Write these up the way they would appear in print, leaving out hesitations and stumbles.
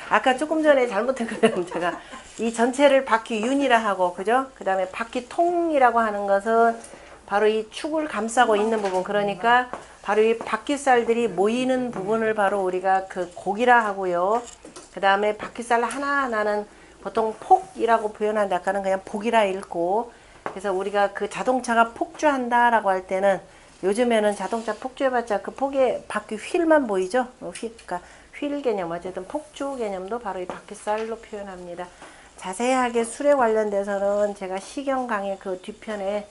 아까 조금 전에 잘못했거든요. 제가 이 전체를 바퀴윤이라 하고, 그죠? 그 다음에 바퀴통이라고 하는 것은 바로 이 축을 감싸고 있는 부분, 그러니까 바로 이 바퀴살들이 모이는 부분을 바로 우리가 그 곡이라 하고요. 그 다음에 바퀴살 하나하나는 보통 폭이라고 표현한다. 아까는 그냥 폭이라 읽고, 그래서 우리가 그 자동차가 폭주한다라고 할 때는 요즘에는 자동차 폭주해봤자 그 폭에 바퀴 휠만 보이죠? 그러니까 휠 개념, 어쨌든 폭주 개념도 바로 이 바퀴살로 표현합니다. 자세하게 술에 관련돼서는 제가 시경 강의 그 뒤편에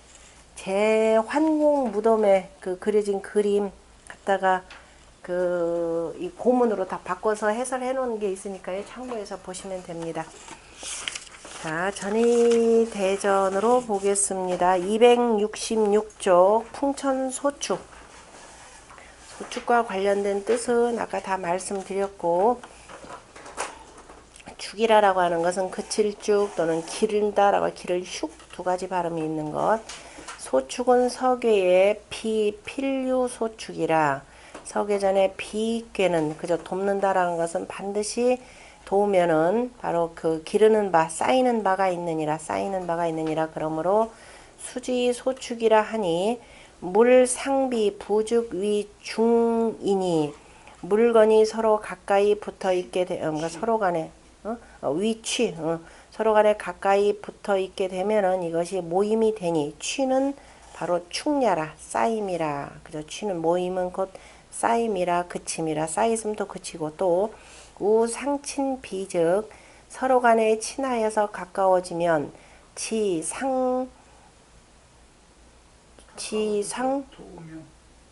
제 환공 무덤에 그 그려진 그림 갖다가 그 이 고문으로 다 바꿔서 해설해 놓은 게 있으니까요. 참고해서 보시면 됩니다. 자, 전이대전으로 보겠습니다. 266쪽 풍천소축. 소축과 관련된 뜻은 아까 다 말씀드렸고, 축이라고 하는 것은 그칠 쭉 또는 기른다라고 기를 슉 두 가지 발음이 있는 것. 소축은 서괴의 필류 소축이라. 서괴전에 비괴는 그저 돕는다라는 것은 반드시 도우면은 바로 그 기르는 바, 쌓이는 바가 있느니라, 그러므로 수지 소축이라 하니 물상비 부죽 위 중이니 물건이 서로 가까이 붙어 있게 그러니까 서로 간에 위취 서로 간에 가까이 붙어 있게 되면은 이것이 모임이 되니 취는 바로 축야라 쌓임이라. 그죠? 취는 모임은 곧 쌓임이라 그침이라. 쌓이면 또 그치고 또 우상친 비즉 서로 간에 친하여서 가까워지면 지상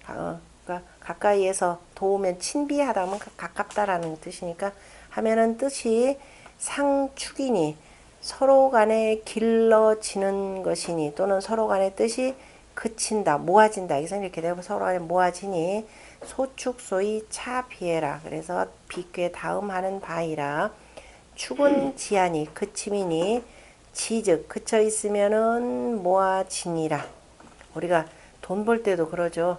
그러니까 가까이에서 도우면 친비하다면 가깝다라는 뜻이니까 하면은 뜻이 상축이니 서로 간에 길러지는 것이니 또는 서로 간의 뜻이 그친다 모아진다 이렇게 되고 서로 간에 모아지니 소축소이 차비해라. 그래서 비괴 다음 하는 바이라. 축은 지하니 그침이니 지즉 그쳐 있으면은 모아지니라. 우리가 돈 벌 때도 그러죠.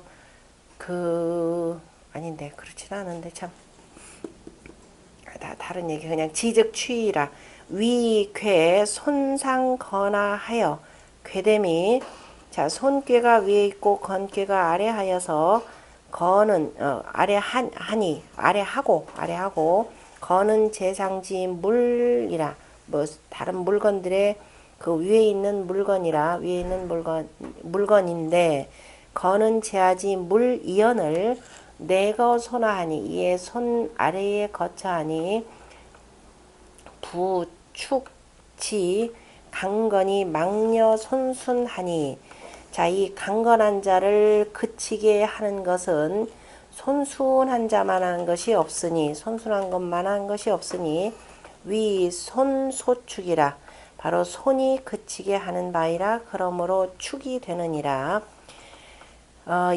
아닌데 그렇진 않은데 참 다른 얘기. 그냥 지즉 취이라. 위괴 손상거나 하여 괴됨이. 자, 손괴가 위에 있고 건괴가 아래 하여서 거는 아래하고 거는 재상지 물이라. 뭐 다른 물건들의 그 위에 있는 물건인데 거는 제하지 물 이연을 내거 손하하니 이에 손 아래에 거처하니 부축지 강건이 망녀 손순하니. 자, 이 강건한 자를 그치게 하는 것은 손순한 자만한 것이 없으니 손순한 것만한 것이 없으니 위 손소축이라. 바로 손이 그치게 하는 바이라. 그러므로 축이 되느니라.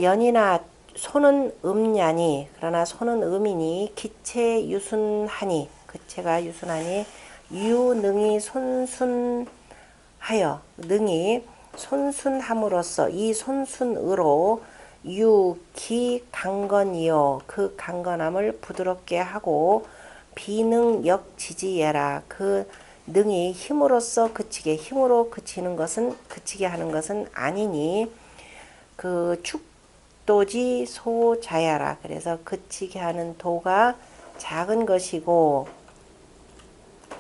연이나 손은 음냐니 그러나 손은 음이니 기체 유순하니 그체가 유순하니 유능이 손순하여 능이 손순함으로써 이 손순으로 유기 강건이요 그 강건함을 부드럽게 하고 비능 역지지예라. 그 능이 힘으로써 그치게 힘으로 그치는 것은 그치게 하는 것은 아니니 그 축도지 소자야라. 그래서 그치게 하는 도가 작은 것이고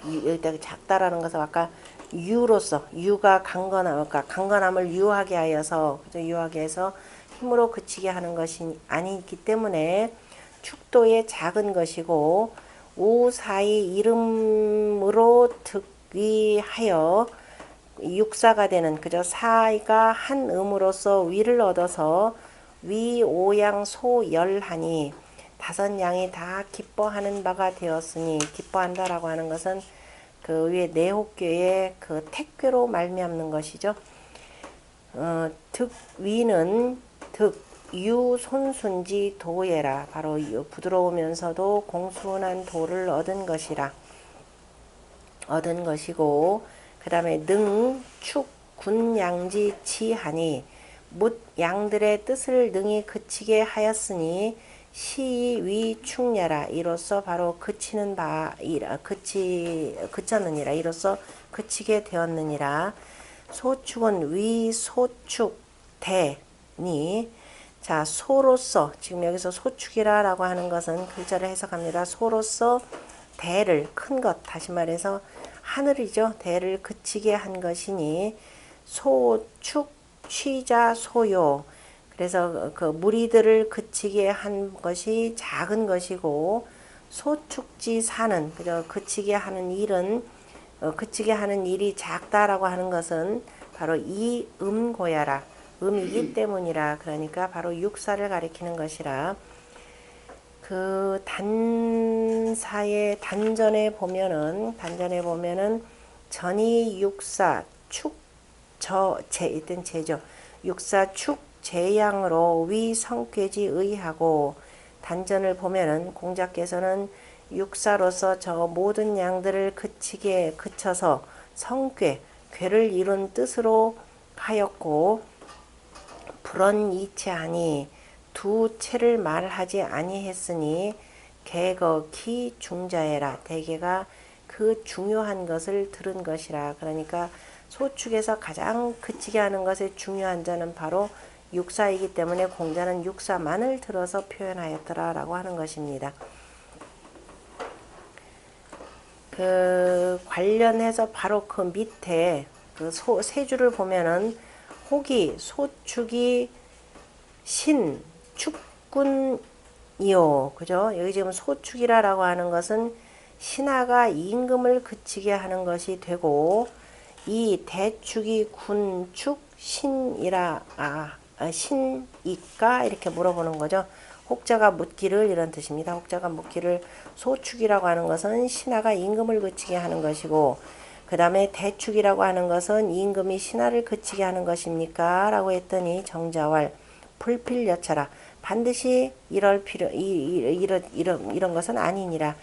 여기다 작다라는 것은 아까 유로서 유가 강건함을 유하게 하여서 유하게 해서 힘으로 그치게 하는 것이 아니기 때문에 축도의 작은 것이고 우사의 이름으로 득위하여 육사가 되는 그저 사이가 한 음으로써 위를 얻어서 위오양 소열하니 다섯 양이 다 기뻐하는 바가 되었으니 기뻐한다라고 하는 것은 그 위에 내혹교의 그 택괴로 말미암는 것이죠. 득위는 유손순지 도예라. 바로 부드러우면서도 공순한 도를 얻은 것이고 그 다음에 능, 축, 군양지, 지하니 묻 양들의 뜻을 능히 그치게 하였으니 시위축야라 이로써 바로 그치는 바이라 그쳤느니라 이로써 그치게 되었느니라. 소축은 위소축 대니 자 소로서 지금 여기서 소축이라고 하는 것은 글자를 해석합니다. 소로서 대를 큰 것 다시 말해서 하늘이죠. 대를 그치게 한 것이니 소축 취자 소요 그래서 그 무리들을 그치게 한 것이 작은 것이고 소축지 사는 그죠 그치게 하는 일은 그치게 하는 일이 작다라고 하는 것은 바로 이 음고야라 음이기 때문이라 그러니까 바로 육사를 가리키는 것이라. 그 단사의 단전에 보면은 전이 육사 축저제 일단 제죠. 육사 축제양으로 위성괴지 의하고 단전을 보면은 공자께서는 육사로서 저 모든 양들을 그쳐서 성괴 괴를 이룬 뜻으로 하였고 불언이체하니 두 체를 말하지 아니했으니 개거기 중자애라 대개가 그 중요한 것을 들은 것이라. 그러니까 소축에서 가장 그치게 하는 것에 중요한 자는 바로 육사이기 때문에 공자는 육사만을 들어서 표현하였더라 라고 하는 것입니다. 그 관련해서 바로 그 밑에 그 세 줄을 보면은 혹이 소축이 신 축군이요 그죠? 여기 지금 소축이라고 하는 것은 신하가 임금을 그치게 하는 것이 되고 이 대축이 군축 신이라 신이까 이렇게 물어보는 거죠. 혹자가 묻기를 이런 뜻입니다. 혹자가 묻기를 소축이라고 하는 것은 신하가 임금을 그치게 하는 것이고 그 다음에 대축이라고 하는 것은 임금이 신하를 그치게 하는 것입니까? 라고 했더니 정자왈 불필여차라 반드시 이런 것은 아니니라.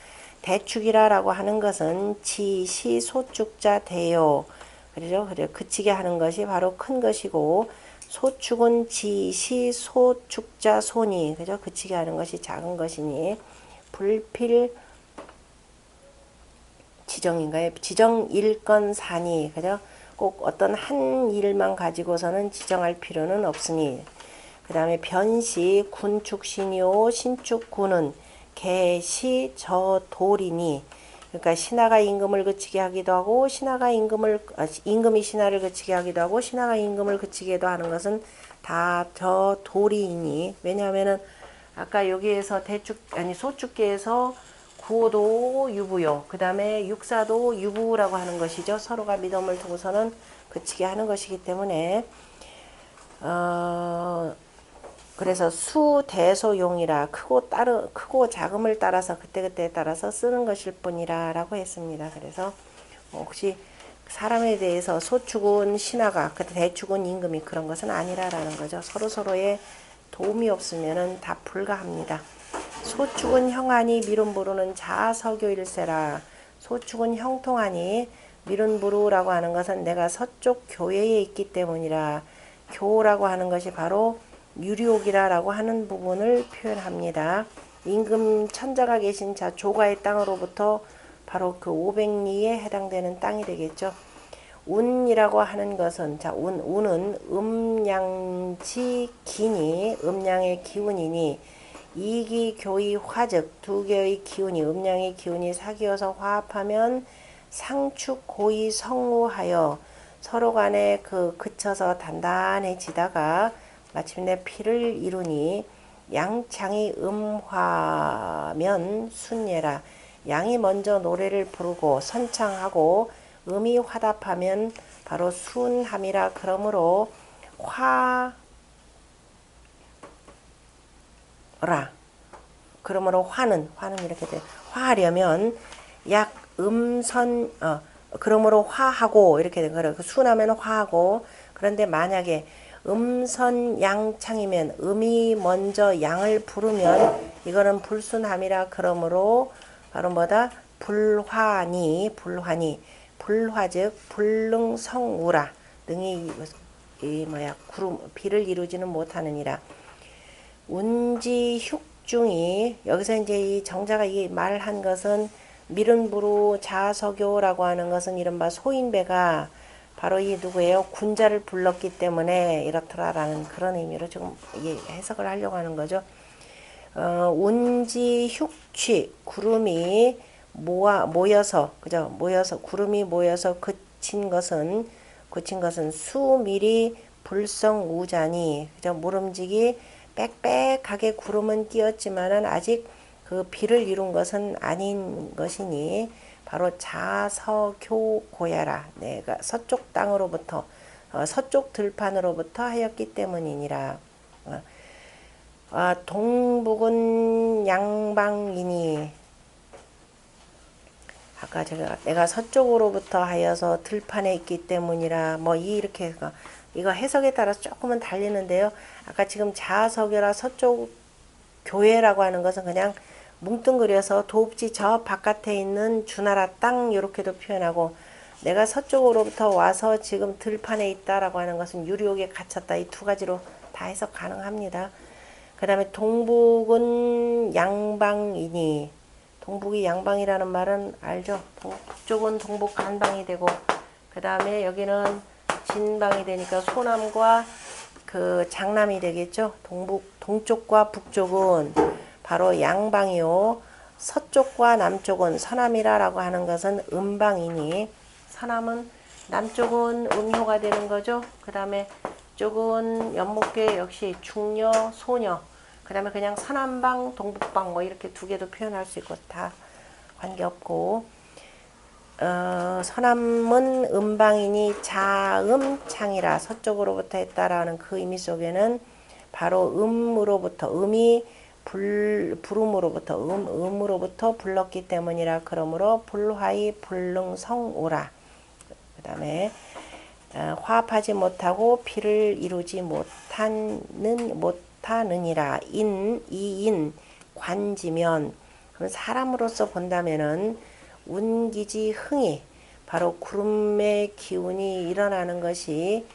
대축이라고 하는 것은 지시 소축자 대요. 그죠? 그치게 하는 것이 바로 큰 것이고 소축은 지시 소축자 소니 그죠? 그치게 하는 것이 작은 것이니 불필 지정인가요? 지정 일건 사니 그죠? 꼭 어떤 한 일만 가지고서는 지정할 필요는 없으니 그 다음에 변시 군축신이요 신축군은 개시 저돌이니 그러니까 신하가 임금을 그치게 하기도 하고 임금이 신하를 그치게 하기도 하고 신하가 임금을 그치게도 하는 것은 다 저돌이니 왜냐하면은 아까 여기에서 소축계에서 구호도 유부요 그 다음에 육사도 유부라고 하는 것이죠. 서로가 믿음을 두고서는 그치게 하는 것이기 때문에 그래서 수대소용이라 크고 작음을 따라서 그때그때에 따라서 쓰는 것일 뿐이라 라고 했습니다. 그래서 혹시 사람에 대해서 소축은 신하가 대축은 임금이 그런 것은 아니라라는 거죠. 서로서로의 도움이 없으면은 다 불가합니다. 소축은 형하니 미룬부루는 자서교일세라. 소축은 형통하니 미룬부루라고 하는 것은 내가 서쪽 교회에 있기 때문이라. 교라고 하는 것이 바로 유리옥이라고 하는 부분을 표현합니다. 임금 천자가 계신 자 조가의 땅으로부터 바로 그 500리에 해당되는 땅이 되겠죠. 운이라고 하는 것은 운은 음양지기니 음양의 기운이니 이기 교이 화즉 두 개의 기운이 음양의 기운이 사귀어서 화합하면 상축 고이 성우하여 서로 간에 그쳐서 단단해지다가 마침내 피를 이루니 양창이 음화면 순예라. 양이 먼저 노래를 부르고 선창하고 음이 화답하면 바로 순함이라. 그러므로 그러므로 화는 이렇게 돼. 화하려면 약 음선 그러므로 화하고 이렇게 된 거예요. 순하면 화하고 그런데 만약에 음선 양창이면 음이 먼저 양을 부르면 이거는 불순함이라. 그러므로 바로 뭐다? 불화니 불화즉 불능성우라. 능이 비를 이루지는 못하느니라. 운지흉 육중이 여기서 이제 이 정자가 이 말한 것은 미른부루 자서교라고 하는 것은 이른바 소인배가 바로 이 누구예요? 군자를 불렀기 때문에 이렇더라라는 그런 의미로 지금 해석을 하려고 하는 거죠. 운지 흉취 구름이 모여서 그죠? 모여서 구름이 모여서 그친 것은 수밀이 불성우자니 그죠? 모름지기 빽빽하게 구름은 띄었지만은 아직 그 비를 이룬 것은 아닌 것이니 바로 자서교고야라 내가 서쪽 땅으로부터 서쪽 들판으로부터 하였기 때문이니라. 동북은 양방이니 아까 내가 서쪽으로부터 하여서 들판에 있기 때문이라 뭐 이렇게 이거 해석에 따라서 조금은 달리는데요. 아까 지금 자서교라 서쪽 교회라고 하는 것은 그냥 뭉뚱그려서 도읍지 저 바깥에 있는 주나라 땅 이렇게도 표현하고 내가 서쪽으로부터 와서 지금 들판에 있다라고 하는 것은 유리옥에 갇혔다 이 두 가지로 다 해석 가능합니다. 그 다음에 동북은 양방이니 동북이 양방이라는 말은 알죠? 북쪽은 동북 간방이 되고 그 다음에 여기는 진방이 되니까 소남과 그 장남이 되겠죠. 동쪽과 북쪽은 바로 양방이요. 서쪽과 남쪽은 서남이라고 하는 것은 음방이니 서남은 남쪽은 음효가 되는 거죠. 그 다음에 쪽은 연목계 역시 중녀, 소녀. 그 다음에 그냥 서남방, 동북방 뭐 이렇게 두 개도 표현할 수 있고 다 관계없고 서남은 음방이니 자음창이라 서쪽으로부터 했다라는 그 의미 속에는 바로 음으로부터 음이 불음으로부터 음으로부터 불렀기 때문이라 그러므로 불화의 불능성오라. 그 다음에 화합하지 못하고 비를 이루지 못하느니라. 이인 관지면 그럼 사람으로서 본다면은 운기지 흥이 바로 구름의 기운이 일어나는 것이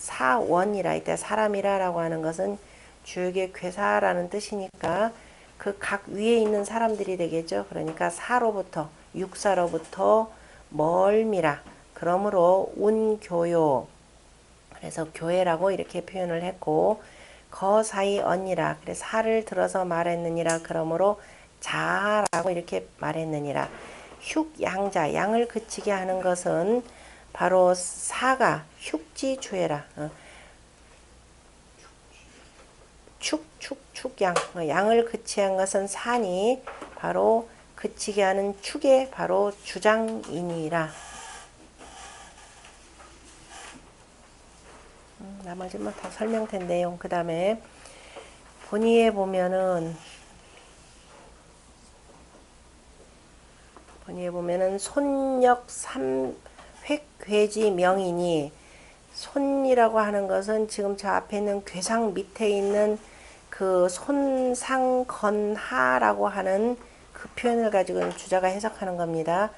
개자사원이라 이때 사람이라라고 하는 것은 주역의 괴사라는 뜻이니까 그 각 위에 있는 사람들이 되겠죠. 그러니까 사로부터 육사로부터 멀미라. 그러므로 운교요. 그래서 교회라고 이렇게 표현을 했고 거사이 언니라. 그래서 사를 들어서 말했느니라. 그러므로 자라고 이렇게 말했느니라. 흉양자 양을 그치게 하는 것은 바로 사가 흉지주해라. 축양 양을 그치한 것은 산이 바로 그치게 하는 축의 바로 주장이니라. 나머지는 뭐 다 설명된 내용. 그 다음에 본의에 보면은 손역 삼획괴지 명이니 손이라고 하는 것은 지금 저 앞에 있는 괴상 밑에 있는 그 손상건하라고 하는 그 표현을 가지고 주자가 해석하는 겁니다.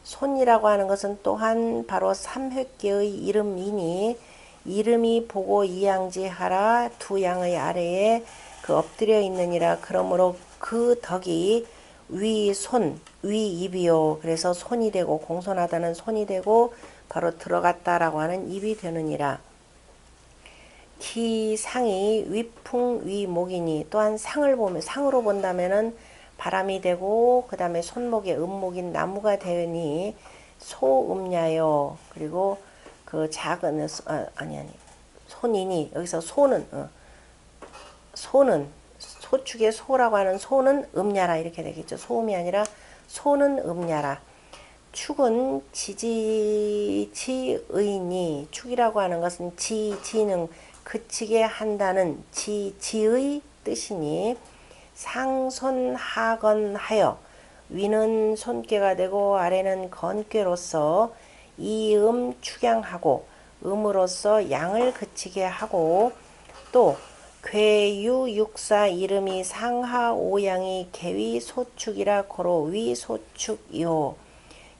손이라고 하는 것은 또한 바로 삼획계의 이름이니 이름이 보고 이양지하라 두 양의 아래에 그 엎드려 있느니라. 그러므로 그 덕이 위손 위입이요. 그래서 손이 되고 공손하다는 손이 되고 바로 들어갔다라고 하는 입이 되느니라. 기상이 위풍 위목이니 또한 상으로 본다면은 바람이 되고 그 다음에 손목에 음목인 나무가 되니 소음야요. 그리고 그 작은 손이니 여기서 소는 소축의 소라고 하는 소는 음야라 이렇게 되겠죠. 소음이 아니라 소는 음야라. 축은 지지의니 축이라고 하는 것은 지는 그치게 한다는 지의 뜻이니 상손하건하여 위는 손괴가 되고 아래는 건괴로서 이음 축양하고 음으로써 양을 그치게 하고 또 괴유육사 이름이 상하오양이 개위소축이라 고로 위소축이요.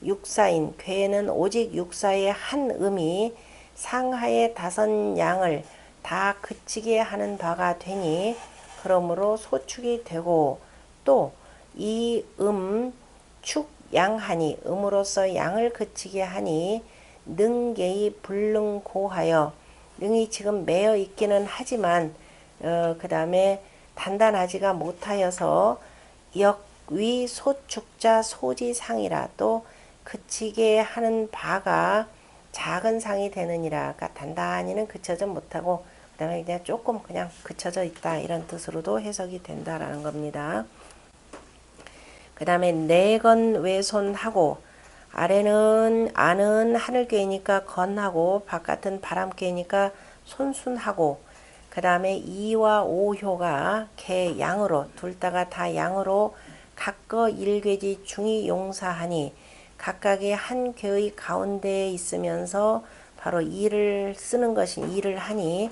육사인 괴는 오직 육사의 한 음이 상하의 다섯 양을 다 그치게 하는 바가 되니 그러므로 소축이 되고 또 이 축 양하니 음으로써 양을 그치게 하니 능계의 불능고하여 능이 지금 매여 있기는 하지만 그 다음에 단단하지가 못하여서 역위 소축자 소지상이라 또 그치게 하는 바가 작은 상이 되느니라. 그러니까 단단히는 그쳐져 못하고 그 다음에 그냥 조금 그냥 그쳐져 있다 이런 뜻으로도 해석이 된다라는 겁니다. 그 다음에 내건 외손하고 아래는 안은 하늘괴니까 건하고 바깥은 바람괴니까 손순하고 그 다음에 이와 오효가 개 양으로 둘 다가 다 양으로 각거 일괴지 중이 용사하니 각각의 한 괴의 가운데에 있으면서 바로 이를 쓰는 것이 이를 하니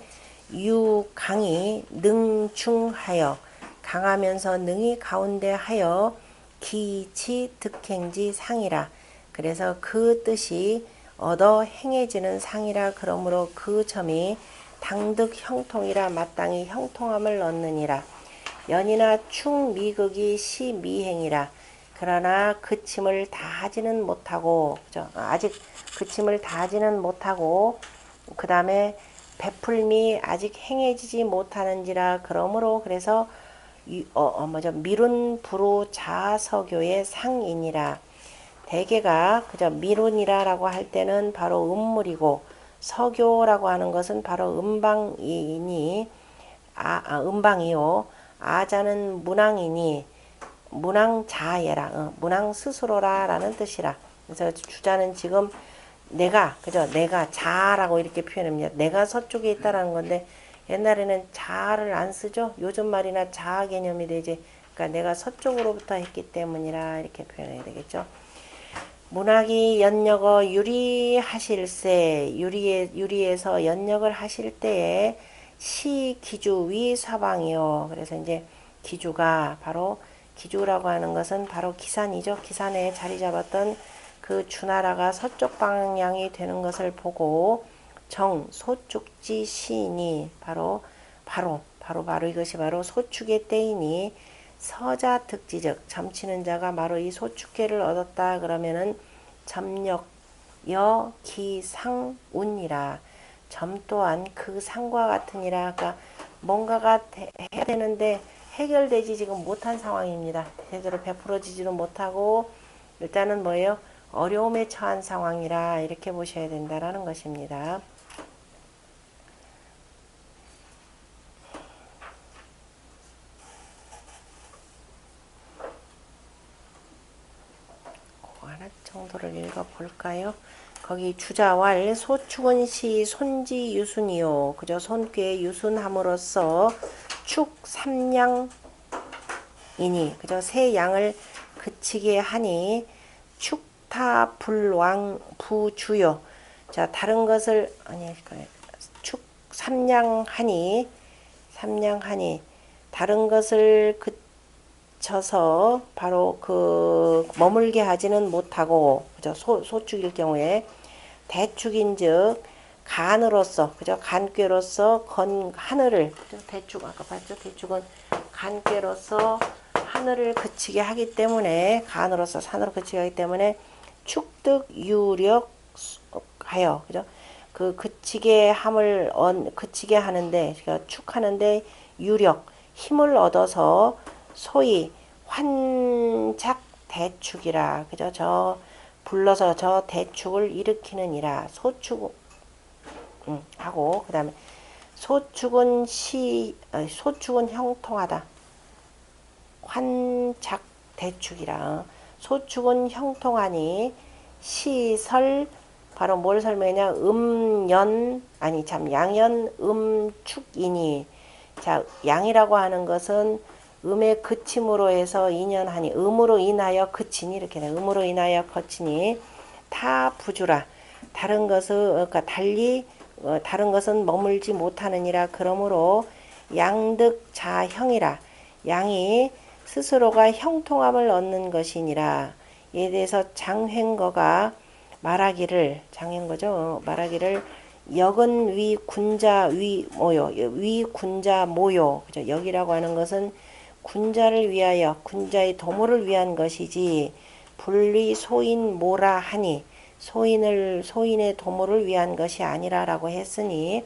유강이 능중하여 강하면서 능이 가운데 하여 기치 득행지 상이라. 그래서 그 뜻이 얻어 행해지는 상이라. 그러므로 그 점이 당득 형통이라 마땅히 형통함을 얻느니라. 연이나 충미극이 시미행이라. 그러나 그침을 다하지는 못하고 그죠? 아직 그침을 다하지는 못하고 그 다음에 베풀미 아직 행해지지 못하는지라. 그러므로 그래서 미룬 부로 자서교의 상이니라. 대개가 그저 미룬이라고 할 때는 바로 음물이고 서교라고 하는 것은 바로 음방이니 음방이요 아자는 문왕이니 문왕자예라 문왕 스스로라 라는 뜻이라. 그래서 주자는 지금 내가 자라고 이렇게 표현합니다. 내가 서쪽에 있다라는 건데 옛날에는 자를 안 쓰죠. 요즘 말이나 자 개념이 되지. 그러니까 내가 서쪽으로부터 했기 때문이라 이렇게 표현해야 되겠죠. 문학이 연역어 유리하실세 유리에서 연역을 하실 때에 시 기주 위 서방이요. 그래서 이제 기주가 바로 기주라고 하는 것은 바로 기산이죠. 기산에 자리 잡았던 그 주나라가 서쪽 방향이 되는 것을 보고 정 소축지 시인이 바로 이것이 바로 소축의 때이니 서자 득지적 점치는 자가 바로 이 소축계를 얻었다 그러면은 점력 여 기상 운이라. 점 또한 그 상과 같으니라. 그러니까 뭔가가 해야 되는데 해결되지 지금 못한 상황입니다. 제대로 베풀어지지도 못하고 일단은 뭐예요? 어려움에 처한 상황이라 이렇게 보셔야 된다라는 것입니다. 하나 정도를 읽어볼까요? 거기 주자왈 소축은 시 손지 유순이요. 그저 손괴 유순함으로써 축 삼양이니 그저 세 양을 그치게 하니 축타 불왕 부주요. 자 다른 것을 축 삼양하니 다른 것을 그쳐서 바로 그 머물게 하지는 못하고 그죠. 소축일 경우에 대축인즉 간으로서 그죠. 간꾀로서 하늘을 그죠? 대축 아까 봤죠. 대축은 간꾀로서 하늘을 그치게 하기 때문에 간으로서 산으로 그치게 하기 때문에 축득 유력하여 그죠. 그 그치게 하는데 그러니까 축하는데 유력 힘을 얻어서 소위 환작 대축이라 그죠. 저 불러서 저 대축을 일으키느니라. 소축 하고 그 다음에 소축은 형통하다. 환작 대축이라. 소축은 형통하니 시설 바로 뭘 설명하냐. 양연 축이니. 자 양이라고 하는 것은 음의 그침으로 해서 인연하니 음으로 인하여 그치니 이렇게 음으로 인하여 거치니 타 부주라. 다른 것은 머물지 못하느니라. 그러므로 양득 자형이라. 양이 스스로가 형통함을 얻는 것이니라. 이에 대해서 장횡거가 말하기를 역은 위 군자 위 모요. 위 군자 모요. 그죠? 역이라고 하는 것은 군자를 위하여 군자의 도모를 위한 것이지 분리 소인 모라 하니 소인의 도모를 위한 것이 아니라라고 했으니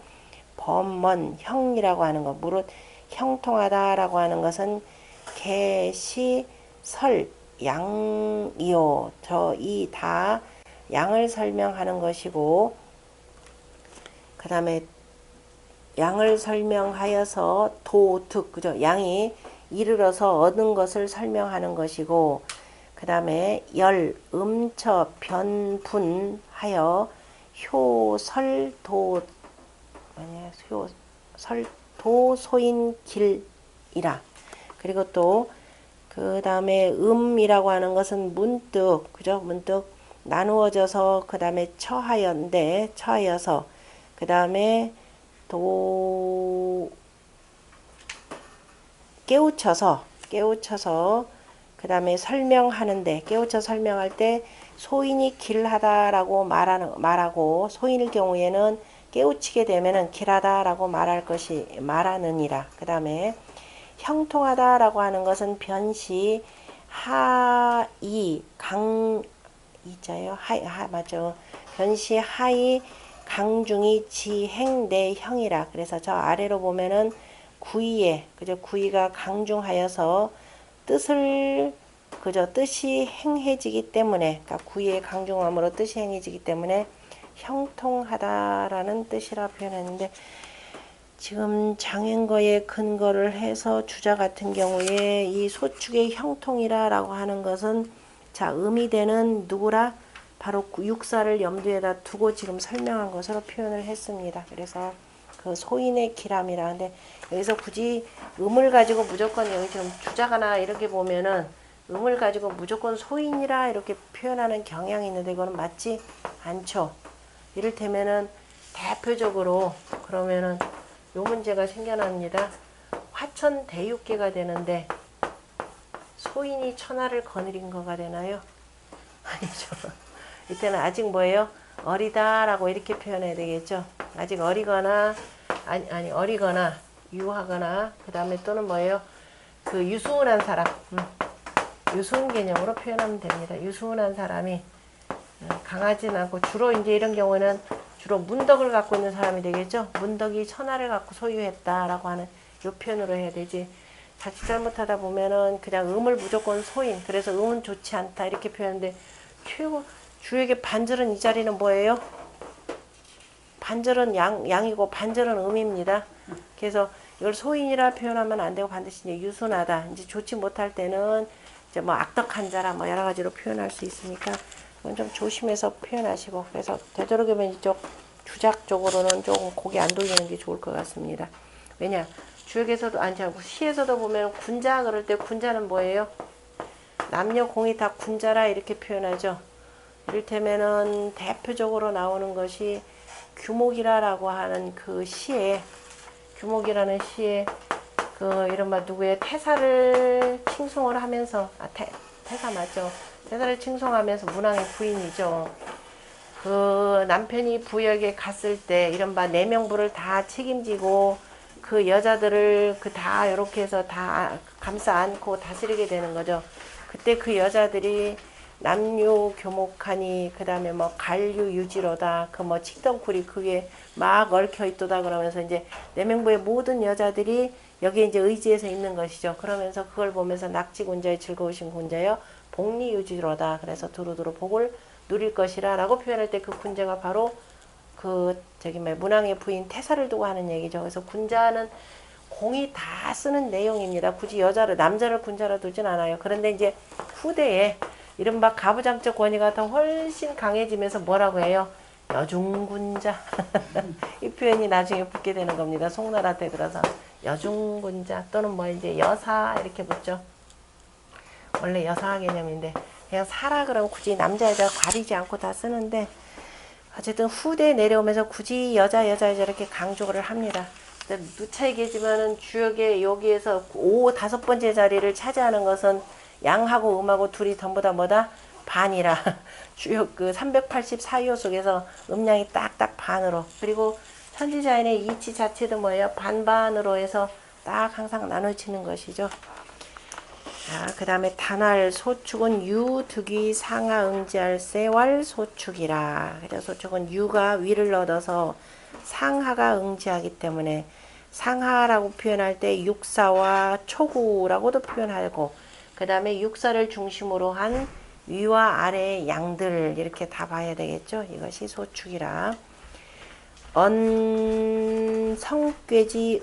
범먼 형이라고 하는 것 무릇 형통하다라고 하는 것은 개시 설 양이요. 저 이 다 양을 설명하는 것이고 그 다음에 양을 설명하여서 도특 그죠? 양이 이르러서 얻은 것을 설명하는 것이고 그 다음에 열 음처 변분하여 효설도 효설도 소인 길이라. 그리고 또 그 다음에 음이라고 하는 것은 문득 그죠? 문득 나누어져서 그 다음에 처하여인데 처하여서 그 다음에 도 깨우쳐서 그 다음에 설명하는데 깨우쳐 설명할 때 소인이 길하다라고 말하고 소인일 경우에는 깨우치게 되면은 길하다라고 말하느니라. 그 다음에 형통하다라고 하는 것은 변시 하이 강 이자요 맞죠. 변시 하이 강중이 지행 내 형이라. 그래서 저 아래로 보면은 구이에 그죠? 구이가 강중하여서 뜻이 행해지기 때문에 그러니까 구이의 강중함으로 뜻이 행해지기 때문에 형통하다라는 뜻이라 표현했는데 지금 장행거에 근거를 해서 주자 같은 경우에 이 소축의 형통이라라고 하는 것은 자 음이 되는 누구라 바로 육사를 염두에다 두고 지금 설명한 것으로 표현을 했습니다. 그래서 그 소인의 기람이라. 근데 여기서 굳이 음을 가지고 무조건 여기 지금 주자가나 이렇게 보면은 음을 가지고 무조건 소인이라 이렇게 표현하는 경향이 있는데 이거는 맞지 않죠. 이를테면은 대표적으로 그러면은 요 문제가 생겨납니다. 화천 대육계가 되는데 소인이 천하를 거느린 거가 되나요? 아니죠. 이때는 아직 뭐예요? 어리다라고 이렇게 표현해야 되겠죠. 아직 어리거나 아니 어리거나 유하거나 그 다음에 또는 뭐예요? 그 유수운한 사람 유수운 개념으로 표현하면 됩니다. 유수운한 사람이 강하진 않고 주로 이제 이런 경우는 주로 문덕을 갖고 있는 사람이 되겠죠. 문덕이 천하를 갖고 소유했다라고 하는 요 표현으로 해야 되지. 자칫 잘못하다 보면은 그냥 음을 무조건 소인 그래서 음은 좋지 않다 이렇게 표현하는데 주에게 반절은 이 자리는 뭐예요? 반절은 양이고 반절은 음입니다. 그래서 이걸 소인이라 표현하면 안 되고 반드시 이제 유순하다. 이제 좋지 못할 때는 이제 뭐 악덕한 자라 뭐 여러 가지로 표현할 수 있으니까 이건 좀 조심해서 표현하시고 그래서 되도록이면 이쪽 주작 쪽으로는 조금 고개 안 돌리는 게 좋을 것 같습니다. 왜냐 주역에서도 아니 시에서도 보면 군자 그럴 때 군자는 뭐예요? 남녀 공이 다 군자라 이렇게 표현하죠. 이를테면은 대표적으로 나오는 것이 규목이라라고 하는 그 시에 규목이라는 시에 그 이른바 누구의 태사를 칭송을 하면서 태사 맞죠? 태사를 칭송하면서 문왕의 부인이죠. 그 남편이 부역에 갔을 때 이른바 내명부를 다 책임지고 그 여자들을 그 다 이렇게 해서 다 감싸 안고 다스리게 되는 거죠. 그때 그 여자들이 남유 교목하니 그 다음에 뭐 간류 유지로다 그 뭐 칡덩쿨이 그게 막 얽혀 있도다 그러면서 이제 내명부의 모든 여자들이 여기에 이제 의지해서 있는 것이죠. 그러면서 그걸 보면서 낙지군자의 즐거우신 군자여 복리유지로다 그래서 두루두루 복을 누릴 것이라 라고 표현할 때 그 군자가 바로 그 문왕의 부인 태사를 두고 하는 얘기죠. 그래서 군자는 공이 다 쓰는 내용입니다. 굳이 남자를 군자로 두진 않아요. 그런데 이제 후대에 이른바 가부장적 권위가 더 훨씬 강해지면서 뭐라고 해요? 여중군자. 이 표현이 나중에 붙게 되는 겁니다. 송나라 때 들어서 여중군자 또는 뭐 이제 여사 이렇게 붙죠. 원래 여사 개념인데 그냥 사라 그러면 굳이 남자 여자 가리지 않고 다 쓰는데 어쨌든 후대에 내려오면서 굳이 여자 이렇게 강조를 합니다. 누차 얘기했지만은 주역의 여기에서 다섯 번째 자리를 차지하는 것은 양하고 음하고 둘이 전부 다 뭐다? 반이라 주요 그 384요 속에서 음량이 딱딱 반으로, 그리고 천지자연의 이치 자체도 뭐예요? 반반으로 해서 딱 항상 나눠지는 것이죠. 자, 그 다음에 단활 소축은 유, 득이, 상하, 응지할, 세왈, 소축이라. 그래서 소축은 유가 위를 얻어서 상하가 응지하기 때문에 상하라고 표현할 때 육사와 초구라고도 표현하고, 그 다음에 육사를 중심으로 한 위와 아래의 양들 이렇게 다 봐야 되겠죠. 이것이 소축이라. 성괴지의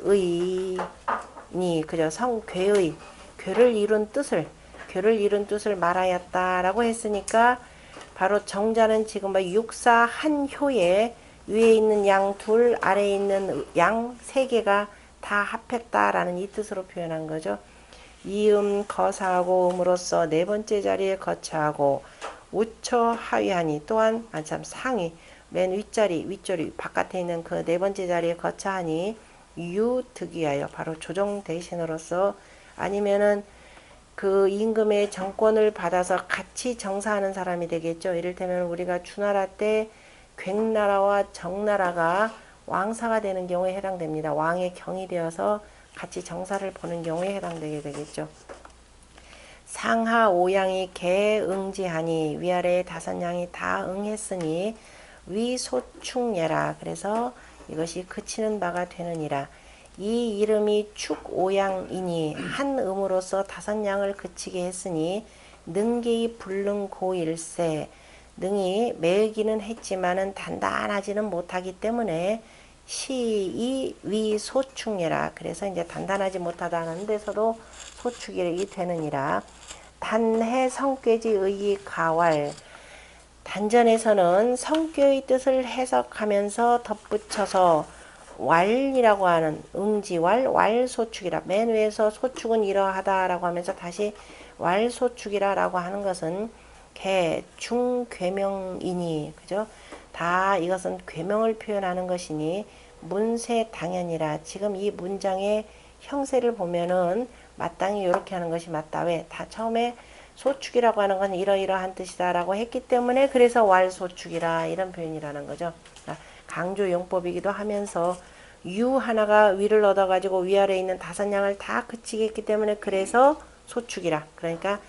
니, 그죠? 성괴의, 괴를 이룬 뜻을 말하였다라고 했으니까 바로 정자는 지금 육사 한 효에 위에 있는 양 둘, 아래에 있는 양 세 개가 다 합했다라는 이 뜻으로 표현한 거죠. 이음 거사하고 음으로써 네 번째 자리에 거처하고 우처 하위하니, 또한 상위 맨 윗자리 윗줄이 바깥에 있는 그 네 번째 자리에 거처하니 유득이하여, 바로 조정 대신으로서, 아니면은 그 임금의 정권을 받아서 같이 정사하는 사람이 되겠죠. 이를테면 우리가 주나라 때 괭나라와 정나라가 왕사가 되는 경우에 해당됩니다. 왕의 경이 되어서 같이 정사를 보는 경우에 해당되게 되겠죠. 상하 오양이 개응지하니, 위아래의 다섯 양이 다 응했으니 위소충예라. 그래서 이것이 그치는 바가 되느니라. 이 이름이 축오양이니 한 음으로써 다섯 양을 그치게 했으니 능계의 불능고일세, 능이 매기는 했지만은 단단하지는 못하기 때문에 시이 위소충이라. 그래서 이제 단단하지 못하다는 데서도 소축이 되느니라. 단해 성괴지의 가왈, 단전에서는 성격의 뜻을 해석하면서 덧붙여서 왈이라고 하는 응지왈, 왈소축이라. 맨 위에서 소축은 이러하다라고 하면서 다시 왈소축이라라고 하는 것은 개, 중, 괴명이니, 그죠? 다 이것은 괴명을 표현하는 것이니 문세 당연이라. 지금 이 문장의 형세를 보면은 마땅히 이렇게 하는 것이 맞다. 왜? 다 처음에 소축이라고 하는 건 이러이러한 뜻이다라고 했기 때문에 그래서 왈소축이라 이런 표현이라는 거죠. 강조 용법이기도 하면서 유 하나가 위를 얻어가지고 위아래에 있는 다섯 양을 다 그치게 했기 때문에 그래서 소축이라. 그러니까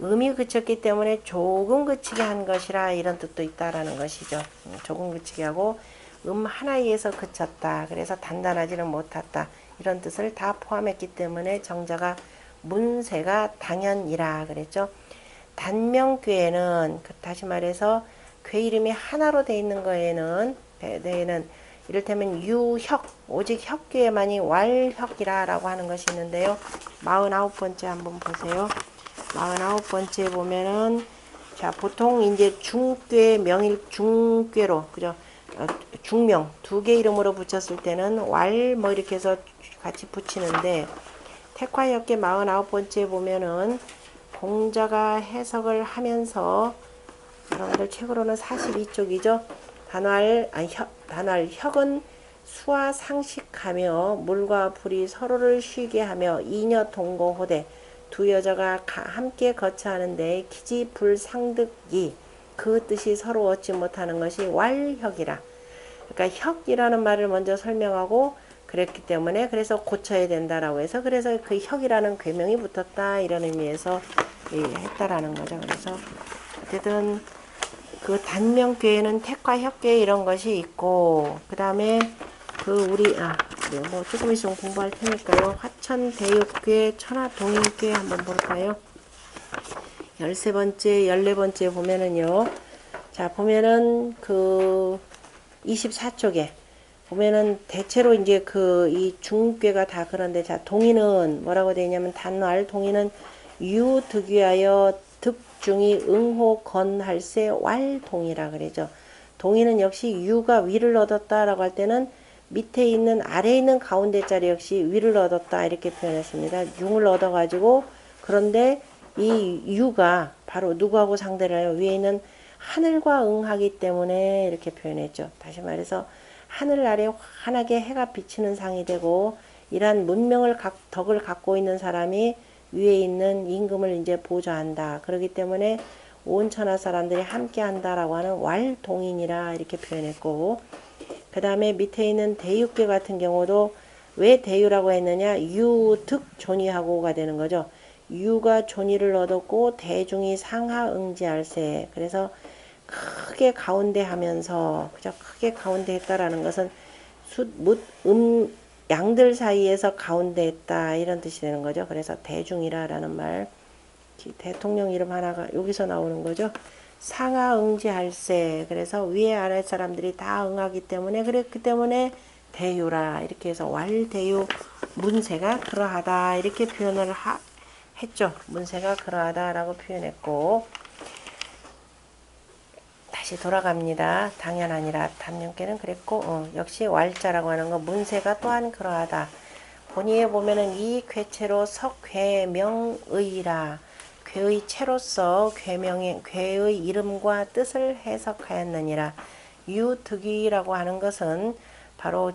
음이 그쳤기 때문에 조금 그치게 한 것이라 이런 뜻도 있다라는 것이죠. 조금 그치게 하고 하나에서 그쳤다. 그래서 단단하지는 못했다. 이런 뜻을 다 포함했기 때문에 정자가 문세가 당연이라 그랬죠. 단명괴에는 다시 말해서 괴 이름이 하나로 되어 있는 거에는 이를테면 유혁, 오직 혁괴에만이 왈혁이라 라고 하는 것이 있는데요. 49번째 한번 보세요. 49번째 보면은 자, 보통 이제 중괴 명일 중괴로, 그죠? 중명 두 개 이름으로 붙였을 때는 왈 뭐 이렇게 해서 같이 붙이는데, 택화역계 49번째 보면은 공자가 해석을 하면서, 여러분들 책으로는 42쪽이죠. 단활 혁은 수와 상식하며 물과 불이 서로를 쉬게 하며 이녀 동거호대, 두 여자가 함께 거처하는데 기지불상득이, 그 뜻이 서로 얻지 못하는 것이 왈혁이라. 그러니까 혁이라는 말을 먼저 설명하고 그랬기 때문에 그래서 고쳐야 된다라고 해서 그래서 그 혁이라는 괴명이 붙었다 이런 의미에서 했다라는 거죠. 그래서 어쨌든 그 단명괴에는 택과 혁괴 이런 것이 있고, 그 다음에 그 우리 뭐 조금 있으면 공부할 테니까요. 화천대육괴, 천하동인괴 한번 볼까요? 13번째, 14번째 보면은요. 자, 보면은 그 24쪽에 보면은 대체로 이제 그 이 중괴가 다 그런데, 자, 동의는 뭐라고 되어 있냐면 단왈 동의는 유득위하여 득중이 응호 건할세 왈동이라 그러죠. 동의는 역시 유가 위를 얻었다라고 할 때는 밑에 있는 아래에 있는 가운데 자리 역시 위를 얻었다 이렇게 표현했습니다. 융을 얻어가지고, 그런데 이 유가 바로 누구하고 상대를 해요? 위에 있는 하늘과 응하기 때문에 이렇게 표현했죠. 다시 말해서 하늘 아래 환하게 해가 비치는 상이 되고, 이러한 문명을 덕을 갖고 있는 사람이 위에 있는 임금을 이제 보좌한다. 그렇기 때문에 온 천하 사람들이 함께 한다라고 하는 왈동인이라 이렇게 표현했고, 그 다음에 밑에 있는 대유계 같은 경우도 왜 대유라고 했느냐, 유득존이하고가 되는 거죠. 유가 존의를 얻었고 대중이 상하응지할세. 그래서 크게 가운데 하면서, 그죠? 크게 가운데 했다라는 것은 양들 사이에서 가운데 했다 이런 뜻이 되는 거죠. 그래서 대중이라라는 말, 대통령 이름 하나가 여기서 나오는 거죠. 상하응지할세. 그래서 위에 아래 사람들이 다 응하기 때문에, 그랬기 때문에 대유라 이렇게 해서 왈대유 문세가 그러하다 이렇게 표현을 했죠. 문세가 그러하다라고 표현했고, 다시 돌아갑니다. 당연하니라 담론께는 그랬고, 역시 왈자라고 하는 거 문세가 또한 그러하다. 본의에 보면은 이 괴체로 석괴명의라, 괴의 체로서 괴의 이름과 뜻을 해석하였느니라. 유득이라고 하는 것은 바로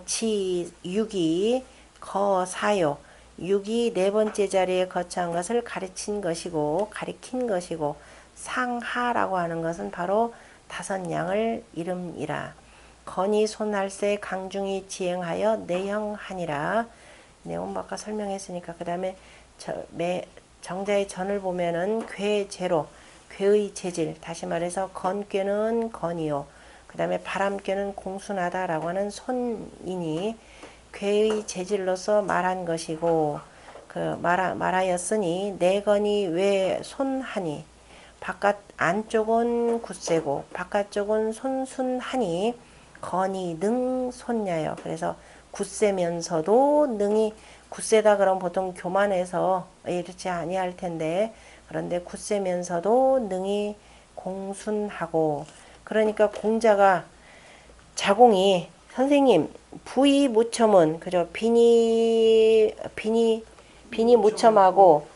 육이 거사요, 육이 네 번째 자리에 거처한 것을 가르친 것이고 가리킨 것이고, 상하라고 하는 것은 바로 다섯 양을 이름이라. 건이 손할세 강중이 지행하여 내형하니라. 내용 아까 설명했으니까 그 다음에 정자의 전을 보면은 괴제로, 괴의 재질, 다시 말해서 건괴는 건이요, 그 다음에 바람괴는 공순하다라고 하는 손이니 괴의 재질로서 말한 것이고, 말하였으니 내건이 왜 손하니, 안쪽은 굳세고 바깥쪽은 손순하니 건이 능 손냐요. 그래서 굳세면서도 능이, 굳세다 그럼 보통 교만해서 이렇지 아니할 텐데, 그런데 굳세면서도 능이 공순하고, 그러니까 공자가 자공이 선생님 부이 무첨은, 그죠? 비니 무첨하고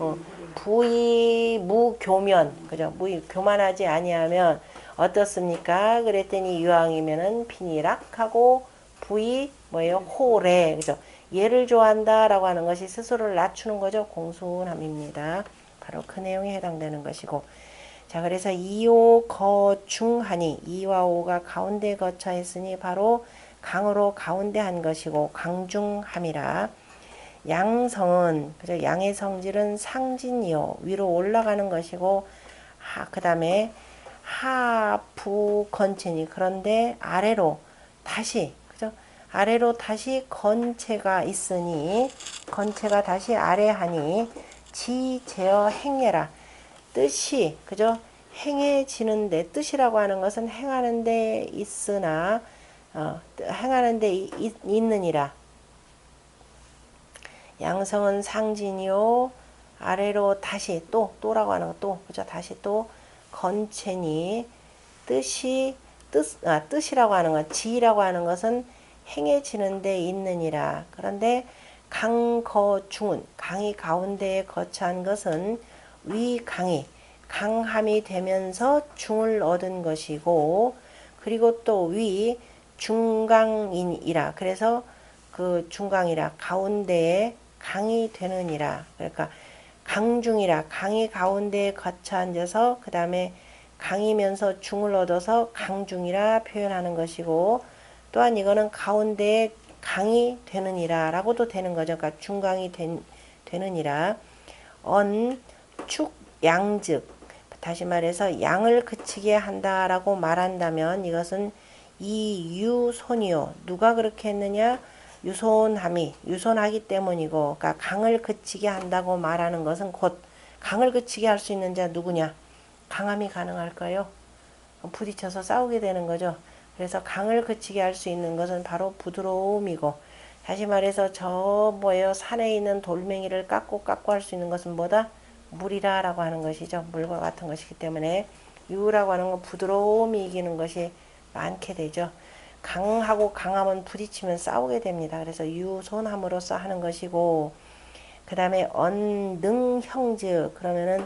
부이 무교면, 그죠? 교만하지 아니하면 어떻습니까? 그랬더니 유황이면은 비니락하고 부이 뭐예요? 호래, 그죠? 얘를 좋아한다라고 하는 것이 스스로를 낮추는 거죠. 공순함입니다. 바로 그 내용에 해당되는 것이고, 자, 그래서 이오 거중하니, 이와 오가 가운데 거처했으니 바로 강으로 가운데 한 것이고 강중함이라. 양성은, 그죠? 양의 성질은 상진이요, 위로 올라가는 것이고, 그 다음에 하부 건체니, 그런데 아래로 다시, 그죠? 아래로 다시 건체가 있으니, 건체가 다시 아래하니 지제어 행해라. 뜻이, 그죠? 행해지는데, 뜻이라고 하는 것은 행하는 데 있으나, 행하는 데 있느니라. 양성은 상진이요, 아래로 다시 또라고 하는 거, 그죠? 다시 또 건체니, 뜻이라고 하는 것, 지라고 하는 것은 행해지는 데 있느니라. 그런데 강거중은, 강이 가운데에 거처한 것은 강함이 되면서 중을 얻은 것이고, 그리고 또 중강인이라. 그래서 그 중강이라, 가운데에 강이 되느니라. 그러니까 강중이라, 강이 가운데에 거쳐 앉아서 그 다음에 강이면서 중을 얻어서 강중이라 표현하는 것이고, 또한 이거는 가운데에 강이 되느니라 라고도 되는 거죠. 그러니까 중강이 되느니라. 축 양즉, 다시 말해서 양을 그치게 한다라고 말한다면 이것은 이유손이요, 누가 그렇게 했느냐, 유손하기 때문이고, 그러니까 강을 그치게 한다고 말하는 것은 곧 강을 그치게 할 수 있는 자 누구냐? 강함이 가능할까요? 부딪혀서 싸우게 되는 거죠. 그래서 강을 그치게 할 수 있는 것은 바로 부드러움이고, 다시 말해서 산에 있는 돌멩이를 깎고 할 수 있는 것은 뭐다? 물이라라고 하는 것이죠. 물과 같은 것이기 때문에 유라고 하는 건 부드러움이 이기는 것이 많게 되죠. 강하고 강함은 부딪히면 싸우게 됩니다. 그래서 유손함으로써 하는 것이고, 그 다음에 능형즉, 그러면은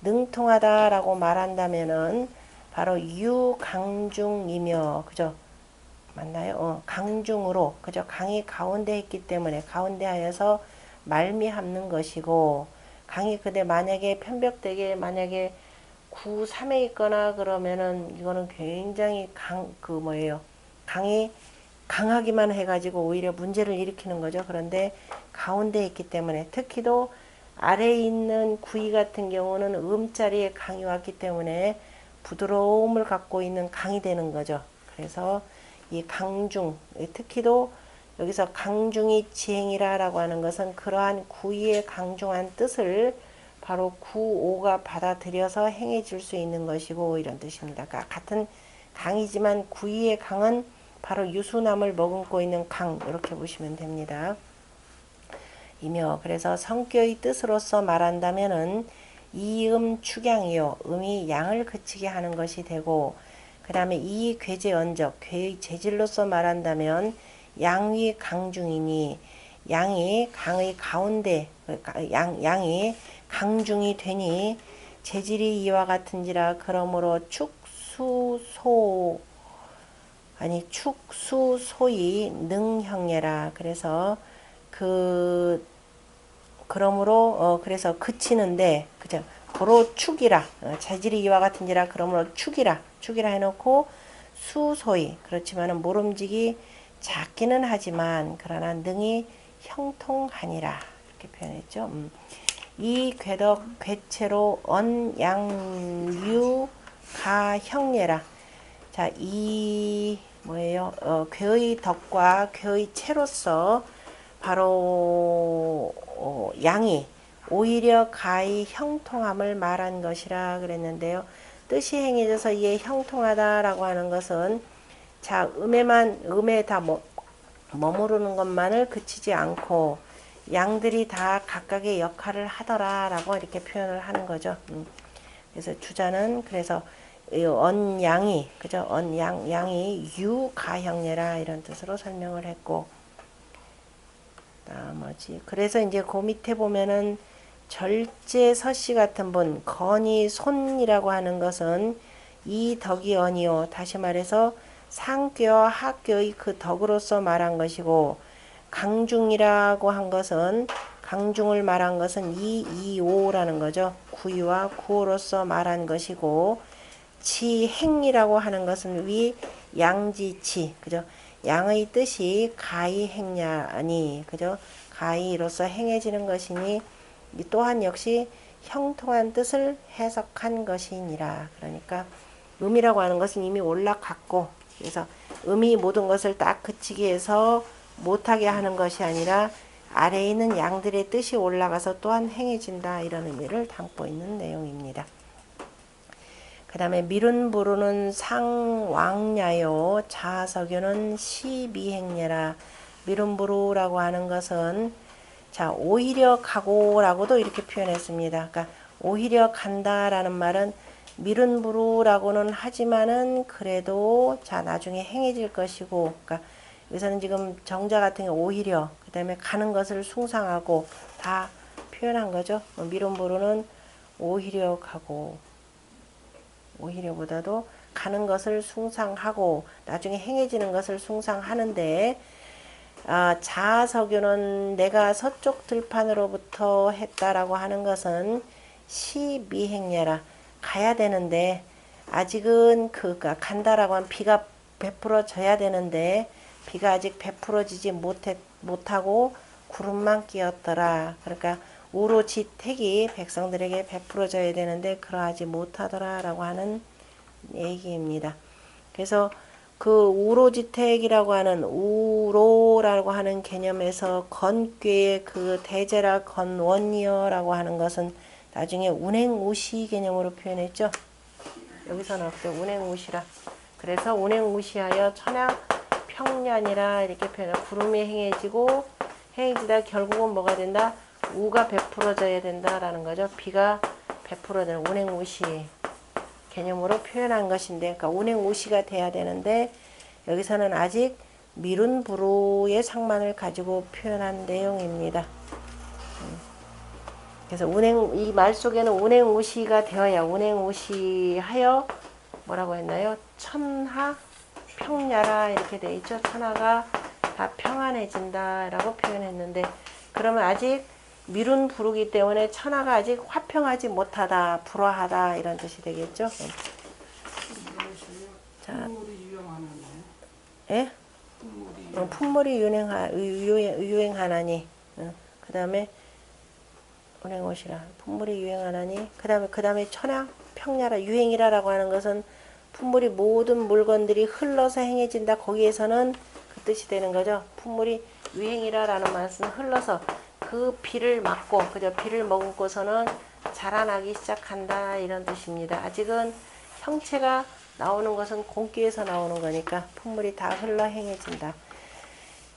능통하다라고 말한다면은 바로 유강중이며, 그죠? 맞나요? 강중으로, 그죠? 강이 가운데 있기 때문에 가운데 하여서 말미암는 것이고, 강이 그대 만약에 편벽되게 만약에 구 3에 있거나 그러면은 이거는 굉장히 강하기만 해가지고 오히려 문제를 일으키는 거죠. 그런데 가운데 있기 때문에 특히도 아래에 있는 구이 같은 경우는 음자리에 강이 왔기 때문에 부드러움을 갖고 있는 강이 되는 거죠. 그래서 이 강중, 특히도 여기서 강중이 지행이라고 하는 것은 그러한 구이의 강중한 뜻을 바로 구오가 받아들여서 행해질 수 있는 것이고 이런 뜻입니다. 그러니까 같은 강이지만 구이의 강은 바로 유수남을 머금고 있는 강 이렇게 보시면 됩니다. 이며 그래서 성격의 뜻으로서 말한다면은 이음 축양이요 음이 양을 그치게 하는 것이 되고 그 다음에 이 괴재 언적 괴의 재질로서 말한다면 양위 강중이니 양이 강의 가운데 양이 강중이 되니 재질이 이와 같은지라 그러므로 축수소이 능형예라. 그래서 그러므로 그래서 그치는데 그죠? 고로 축이라 재질이 이와 같은지라 그러므로 축이라 해놓고 수소이 그렇지만은 모름지기 작기는 하지만 그러나 능이 형통하니라 이렇게 표현했죠. 이 궤덕 궤체로 언양유 가형예라. 자, 이 뭐예요? 궤의 덕과 궤의 체로서 바로 양이 오히려 가의 형통함을 말한 것이라 그랬는데요. 뜻이 행해져서 이에 형통하다라고 하는 것은 자 음에 다 머무르는 것만을 그치지 않고 양들이 다 각각의 역할을 하더라라고 이렇게 표현을 하는 거죠. 그래서 주자는 그래서 언양이 그죠? 양이 유가형례라 이런 뜻으로 설명을 했고 나머지 그래서 이제 그 밑에 보면은 절제 서씨 같은 분 건이 손이라고 하는 것은 이 덕이 언이요 다시 말해서 상교와 하교의 그 덕으로서 말한 것이고 강중이라고 한 것은 강중을 말한 것은 이오라는 거죠. 구이와 구호로서 말한 것이고 지행이라고 하는 것은 위 양지치 그죠? 양의 뜻이 가히 행냐니 그죠? 가히로서 행해지는 것이니 또한 역시 형통한 뜻을 해석한 것이니라. 그러니까 음이라고 하는 것은 이미 올라갔고 그래서 음이 모든 것을 딱 그치게 해서 못하게 하는 것이 아니라 아래에 있는 양들의 뜻이 올라가서 또한 행해진다 이런 의미를 담고 있는 내용입니다. 그 다음에 미룬 부르는 상왕야요 자석유는 시미행례라. 미룬 부르라고 하는 것은 자 오히려 가고라고도 이렇게 표현했습니다. 그러니까 오히려 간다라는 말은 미룬 부르라고는 하지만은 그래도 자 나중에 행해질 것이고 그러니까 여기서는 지금 정자 같은 경우 오히려 그 다음에 가는 것을 숭상하고 다 표현한 거죠. 미룬 부르는 오히려 가고 오히려보다도 가는 것을 숭상하고 나중에 행해지는 것을 숭상하는데 자석유는 내가 서쪽 들판으로부터 했다라고 하는 것은 시미행례라 가야 되는데 아직은 그가 간다라고 하면 비가 베풀어져야 되는데 비가 아직 베풀어지지 못하고 구름만 끼었더라. 그러니까 우로지택이 백성들에게 베풀어져야 되는데 그러하지 못하더라 라고 하는 얘기입니다. 그래서 그 우로지택이라고 하는 우로라고 하는 개념에서 건괴의 그 대제라 건원이여라고 하는 것은 나중에 운행우시 개념으로 표현했죠. 여기서 나올 때 운행우시라. 그래서 운행우시하여 천약 평년이라 이렇게 표현해. 구름이 행해지다 결국은 뭐가 된다? 우가 베풀어져야 된다라는 거죠. 비가 베풀어지는 운행우시 개념으로 표현한 것인데, 그러니까 운행우시가 돼야 되는데 여기서는 아직 미룬 부르의 상만을 가지고 표현한 내용입니다. 그래서 이 말 속에는 운행우시가 되어야 운행우시하여 뭐라고 했나요? 천하 평야라 이렇게 돼 있죠. 천하가 다 평안해진다라고 표현했는데 그러면 아직 미룬 부르기 때문에 천하가 아직 화평하지 못하다, 불화하다 이런 뜻이 되겠죠. 자, 풍물이 유용하네. 예? 풍물이 유행하나니. 그 다음에 운행옷이라 풍물이 유행하나니. 그 다음에 천하 평야라 유행이라라고 하는 것은 풍물이 모든 물건들이 흘러서 행해진다. 거기에서는 그 뜻이 되는 거죠. 풍물이 유행이라라는 말씀은 흘러서 그 비를 맞고 그저 비를 머금고서는 자라나기 시작한다 이런 뜻입니다. 아직은 형체가 나오는 것은 공기에서 나오는 거니까 풍물이 다 흘러 행해진다.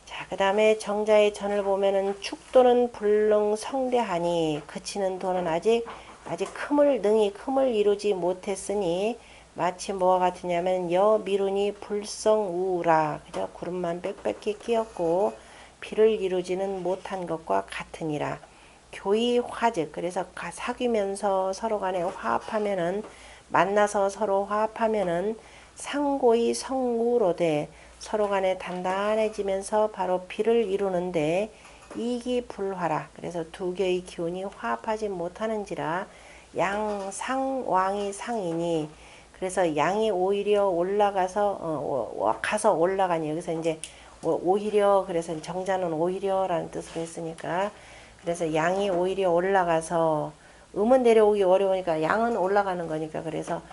자, 그 다음에 정자의 전을 보면은 축도는 불능 성대하니 그치는 도는 아직 능히 큼을 이루지 못했으니 마치 뭐와 같으냐면 여 미룬이 불성우라 그죠? 구름만 빽빽히 끼었고 비를 이루지는 못한 것과 같으니라. 교의 화즉 그래서 사귀면서 서로 간에 화합하면은 만나서 서로 화합하면은 상고의 성우로되 서로 간에 단단해지면서 바로 비를 이루는데 이기불화라. 그래서 두 개의 기운이 화합하지 못하는지라 양상왕이 상이니 그래서 양이 오히려 올라가서 가서 올라가니 여기서 이제 오히려 그래서 정자는 오히려라는 뜻으로 했으니까 그래서 양이 오히려 올라가서 음은 내려오기 어려우니까 양은 올라가는 거니까 그래서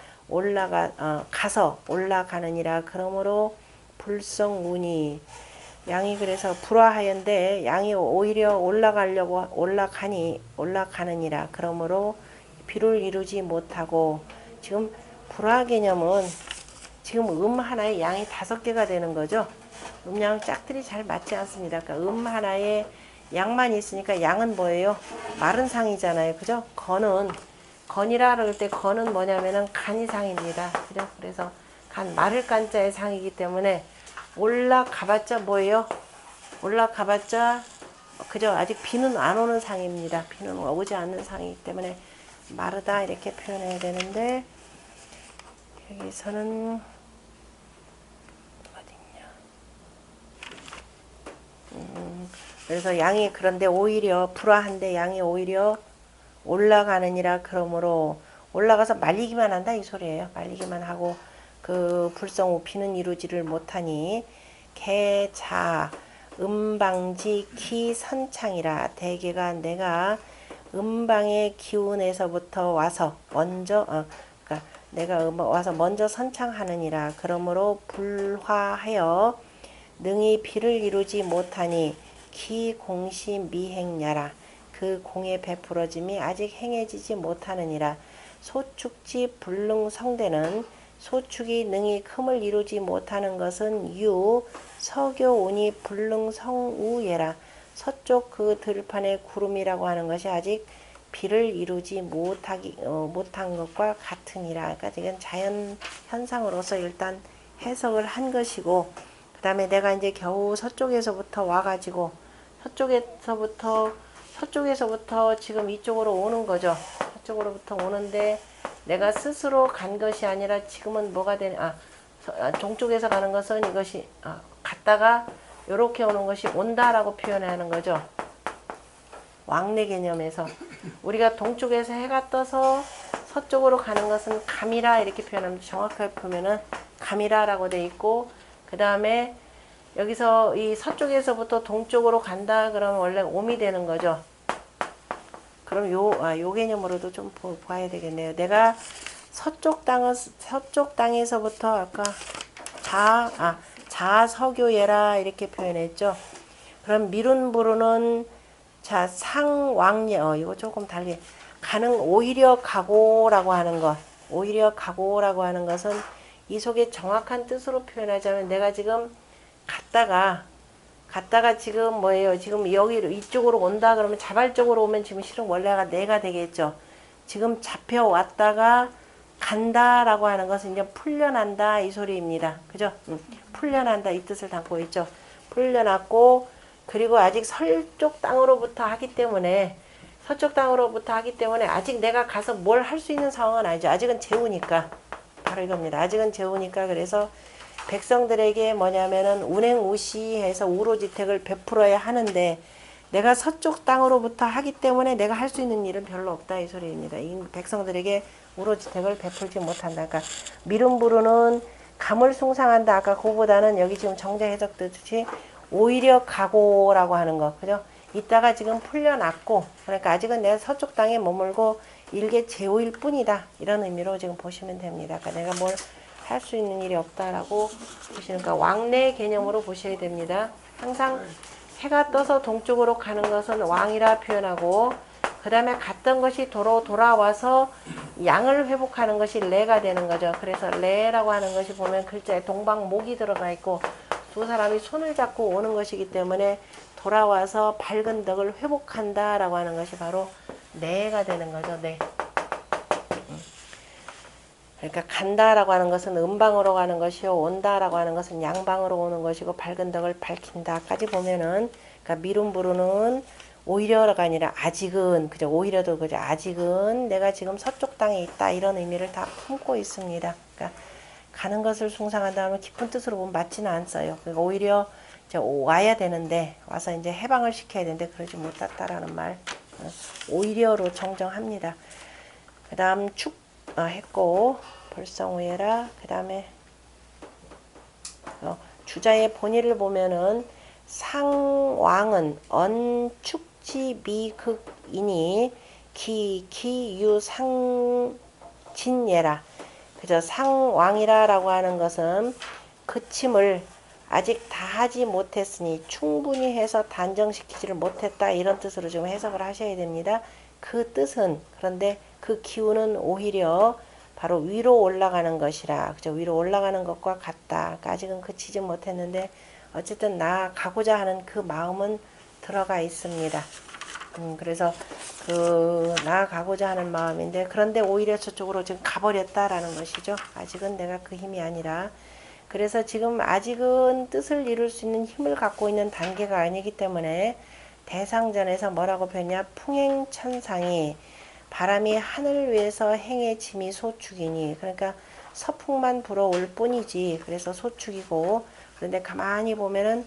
가서 올라가느니라. 그러므로 불성운이 양이 그래서 불화하연데 양이 오히려 올라가느니라. 그러므로 비를 이루지 못하고 지금 불화 개념은 지금 하나에 양이 5개가 되는 거죠. 음양 짝들이 잘 맞지 않습니다. 그러니까 하나에 양만 있으니까 양은 뭐예요? 마른 상이잖아요. 그죠? 건이라 그럴 때 건은 뭐냐면은 간이상입니다. 그죠? 그래서 마를 간자의 상이기 때문에 올라가봤자 뭐예요? 올라가봤자 그죠? 아직 비는 안 오는 상입니다. 비는 오지 않는 상이기 때문에 마르다 이렇게 표현해야 되는데 여기서는 그래서 양이 그런데 오히려 불화한데 양이 오히려 올라가느니라. 그러므로 올라가서 말리기만 한다 이 소리예요. 말리기만 하고 그 불성우 비는 이루지를 못하니 개자 음방지 기선창이라. 대개가 내가 음방의 기운에서부터 와서 먼저 그러니까 내가 와서 먼저 선창하느니라. 그러므로 불화하여 능히 비를 이루지 못하니 기공시 미행야라. 그 공의 베풀어짐이 아직 행해지지 못하느니라. 소축지 불능성대는 소축이 능히 큼을 이루지 못하는 것은 서교운이 불능성우예라. 서쪽 그 들판의 구름이라고 하는 것이 아직 비를 이루지 못한 것과 같으니라. 그러니까 이건 자연 현상으로서 일단 해석을 한 것이고 그 다음에 내가 이제 겨우 서쪽에서부터 와가지고 서쪽에서부터 지금 이쪽으로 오는 거죠. 서쪽으로부터 오는데 내가 스스로 간 것이 아니라 지금은 뭐가 되냐. 동쪽에서 가는 것은 이것이 갔다가 이렇게 오는 것이 온다라고 표현하는 거죠. 왕래 개념에서 우리가 동쪽에서 해가 떠서 서쪽으로 가는 것은 감이라 이렇게 표현하면 정확하게 보면은 감이라라고 돼 있고 그 다음에 여기서 이 서쪽에서부터 동쪽으로 간다 그러면 원래 옴이 되는 거죠. 그럼 요 개념으로도 좀 봐야 되겠네요. 내가 서쪽 땅에서부터 아까 자서교예라 이렇게 표현했죠. 그럼 미룬 부르는 상왕예 이거 조금 달리 오히려 가고라고 하는 것. 오히려 가고라고 하는 것은 이 속에 정확한 뜻으로 표현하자면 내가 지금 갔다가 지금 뭐예요? 지금 여기로 이쪽으로 온다 그러면 자발적으로 오면 지금 실은 원래가 내가 되겠죠. 지금 잡혀왔다가 간다라고 하는 것은 이제 풀려난다 이 소리입니다. 그죠? 풀려난다 이 뜻을 담고 있죠. 풀려났고 그리고 아직 서쪽 땅으로부터 하기 때문에 아직 내가 가서 뭘 할 수 있는 상황은 아니죠. 아직은 재우니까. 바로 이겁니다. 아직은 재우니까 그래서 백성들에게 뭐냐면은 운행우시해서 우로지택을 베풀어야 하는데 내가 서쪽 땅으로부터 하기 때문에 내가 할 수 있는 일은 별로 없다 이 소리입니다. 이 백성들에게 오로지 덕을 베풀지 못한다. 그러니까 미름 부르는 감을 숭상한다. 아까 그거보다는 여기 지금 정제 해석되듯이 오히려 각오라고 하는 거, 그죠? 이따가 지금 풀려났고, 그러니까 아직은 내가 서쪽 땅에 머물고 일개 제후일 뿐이다. 이런 의미로 지금 보시면 됩니다. 그러니까 내가 뭘 할 수 있는 일이 없다라고 보시는, 그러니까 왕래 개념으로 보셔야 됩니다. 항상 해가 떠서 동쪽으로 가는 것은 왕이라 표현하고, 그 다음에 갔던 것이 돌아와서 양을 회복하는 것이 레가 되는 거죠. 그래서 레라고 하는 것이 보면 글자에 동방목이 들어가 있고 두 사람이 손을 잡고 오는 것이기 때문에 돌아와서 밝은 덕을 회복한다라고 하는 것이 바로 내가 되는 거죠. 네. 그러니까 간다라고 하는 것은 음방으로 가는 것이요, 온다라고 하는 것은 양방으로 오는 것이고, 밝은 덕을 밝힌다까지 보면은, 그러니까 미름 부르는 오히려가 아니라 아직은, 그죠? 오히려도 그죠? 아직은 내가 지금 서쪽 땅에 있다, 이런 의미를 다 품고 있습니다. 그러니까 가는 것을 숭상한다 하면 깊은 뜻으로 보면 맞지는 않아요. 그러니까 오히려 이제 와야 되는데, 와서 이제 해방을 시켜야 되는데 그러지 못했다라는 말, 오히려로 정정합니다. 그 다음 했고, 벌성우예라. 그 다음에 주자의 본의를 보면은 상왕은 언축지 미극이니 기유 상진예라. 그죠? 상왕이라라고 하는 것은 그침을 아직 다 하지 못했으니 충분히 해서 단정시키지를 못했다, 이런 뜻으로 지금 해석을 하셔야 됩니다. 그 뜻은, 그런데 그 기운은 오히려 바로 위로 올라가는 것이라, 그죠? 위로 올라가는 것과 같다. 그러니까 아직은 그치지 못했는데 어쨌든 나아가고자 하는 그 마음은 들어가 있습니다. 그래서 그 나아가고자 하는 마음인데, 그런데 오히려 저쪽으로 지금 가버렸다라는 것이죠. 아직은 내가 그 힘이 아니라. 그래서 지금 아직은 뜻을 이룰 수 있는 힘을 갖고 있는 단계가 아니기 때문에 대상전에서 뭐라고 표현냐, 풍행천상이 바람이 하늘 위에서 행해짐이 소축이니, 그러니까 서풍만 불어올 뿐이지, 그래서 소축이고, 그런데 가만히 보면은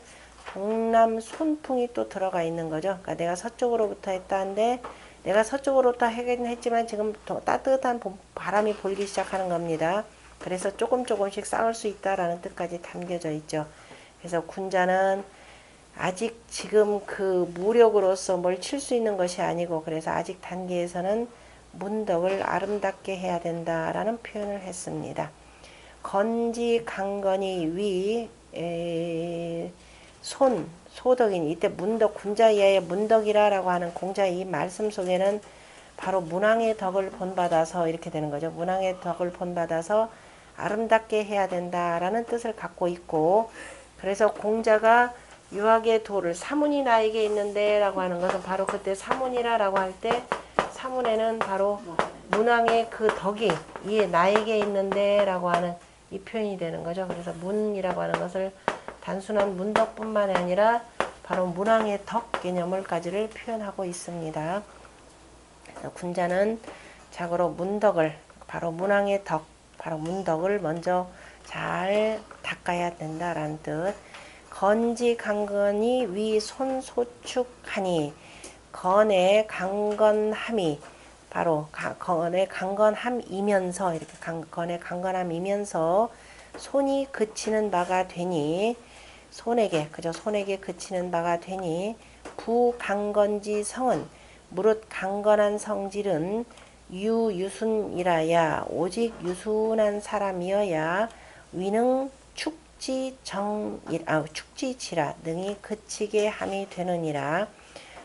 동남 손풍이 또 들어가 있는 거죠. 그러니까 내가 서쪽으로부터 했다는데, 내가 서쪽으로부터 하긴 했지만 지금 따뜻한 바람이 불기 시작하는 겁니다. 그래서 조금씩 싸울 수 있다라는 뜻까지 담겨져 있죠. 그래서 군자는 아직 지금 그 무력으로서 뭘 칠 수 있는 것이 아니고, 그래서 아직 단계에서는 문덕을 아름답게 해야 된다라는 표현을 했습니다. 건지 강건이 위 소덕인, 이때 문덕, 군자 이하의 문덕이라고 하는 공자 이 말씀 속에는 바로 문왕의 덕을 본받아서 이렇게 되는 거죠. 문왕의 덕을 본받아서 아름답게 해야 된다라는 뜻을 갖고 있고, 그래서 공자가 유학의 도를 사문이 나에게 있는데 라고 하는 것은 바로 그때 사문이라고 할 때 사문에는 바로 문왕의 그 덕이 이에 나에게 있는데 라고 하는 이 표현이 되는 거죠. 그래서 문이라고 하는 것을 단순한 문덕뿐만 아니라 바로 문왕의 덕 개념을까지를 표현하고 있습니다. 군자는 자고로 문덕을, 바로 문왕의 덕, 바로 문덕을 먼저 잘 닦아야 된다라는 뜻. 건지 강건이 위 손소축하니, 건의 강건함이 바로 건의 강건함이면서, 이렇게 건의 강건함이면서 손이 그치는 바가 되니, 손에게, 그저 손에게 그치는 바가 되니, 부강건지 성은, 무릇 강건한 성질은 유순이라야, 오직 유순한 사람이어야 위능 축지치라 능히 그치게 함이 되느니라.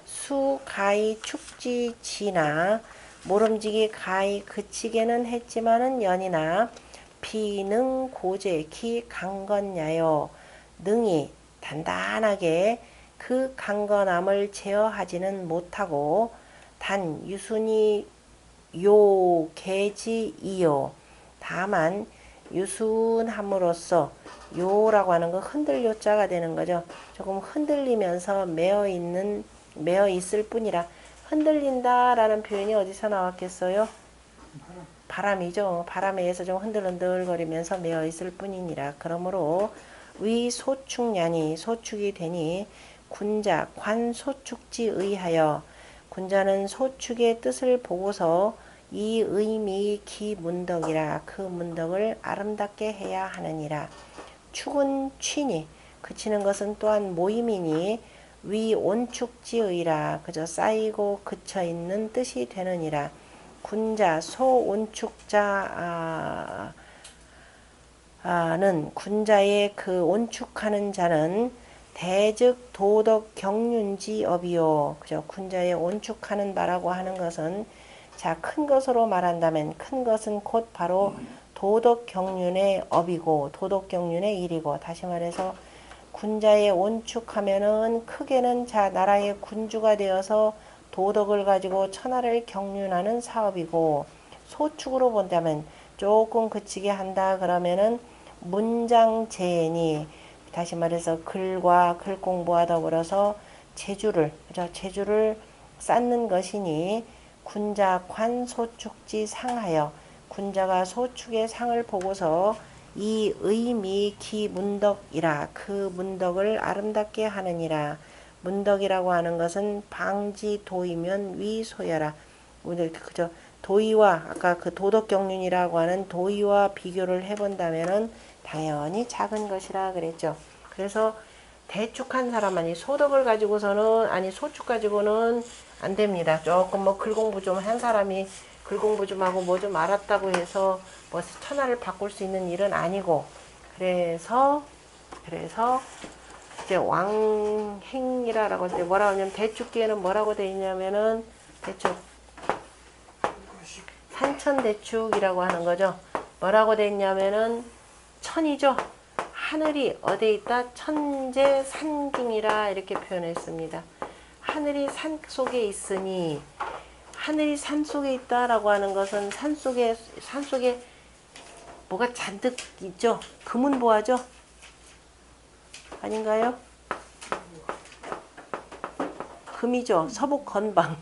수 가히 축지지나, 모름지기 가히 그치게는 했지만은 연이나, 비능 고제 기 강건야여, 능히 단단하게 그 강건함을 제어하지는 못하고, 단 유순이 요 개지이요, 다만 유순함으로써, 요라고 하는 건 흔들 요자가 되는 거죠. 조금 흔들리면서 매어 있을 뿐이라. 흔들린다라는 표현이 어디서 나왔겠어요? 바람이죠. 바람에 의해서 좀 흔들흔들거리면서 매어 있을 뿐이니라. 그러므로 위 소축냐니, 소축이 되니 군자 관소축지 의하여 군자는 소축의 뜻을 보고서 이 의미 기문덕이라 그 문덕을 아름답게 해야 하느니라. 축은 취니 그치는 것은 또한 모임이니 위 온축지의라 그저 쌓이고 그쳐 있는 뜻이 되느니라. 군자 소온축자는 군자의 그 온축하는 자는 대즉 도덕 경륜지업이요. 그죠? 군자의 온축하는 바라고 하는 것은 자, 큰 것으로 말한다면 큰 것은 곧 바로 도덕 경륜의 업이고 도덕 경륜의 일이고, 다시 말해서 군자의 온축하면은 크게는 자 나라의 군주가 되어서 도덕을 가지고 천하를 경륜하는 사업이고, 소축으로 본다면 조금 그치게 한다 그러면은 문장재니 다시 말해서 글과 글 공부와 더불어서 재주를 쌓는 것이니 군자 관소축지 상하여 군자가 소축의 상을 보고서 이 의미 기문덕이라 그 문덕을 아름답게 하느니라. 문덕이라고 하는 것은 방지 도이면 위소여라. 그저 도의와 아까 그 도덕경륜이라고 하는 도의와 비교를 해본다면은 당연히 작은 것이라 그랬죠. 그래서 대축한 사람 아니 소덕을 가지고서는 아니 소축 가지고는 안 됩니다. 조금 뭐 글공부 좀 한 사람이 글공부 좀 하고 뭐 좀 알았다고 해서 뭐 천하를 바꿀 수 있는 일은 아니고, 그래서 이제 왕행이라고 이제 뭐라고 하냐면 대축기에는 뭐라고 되어 있냐면은 대축 산천대축이라고 하는 거죠. 뭐라고 되어 있냐면은 천이죠. 하늘이 어디에 있다? 천재 산중이라 이렇게 표현했습니다. 하늘이 산 속에 있으니, 하늘이 산 속에 있다라고 하는 것은 산 속에 뭐가 잔뜩 있죠. 금은보화죠. 아닌가요? 금이죠. 서북건방.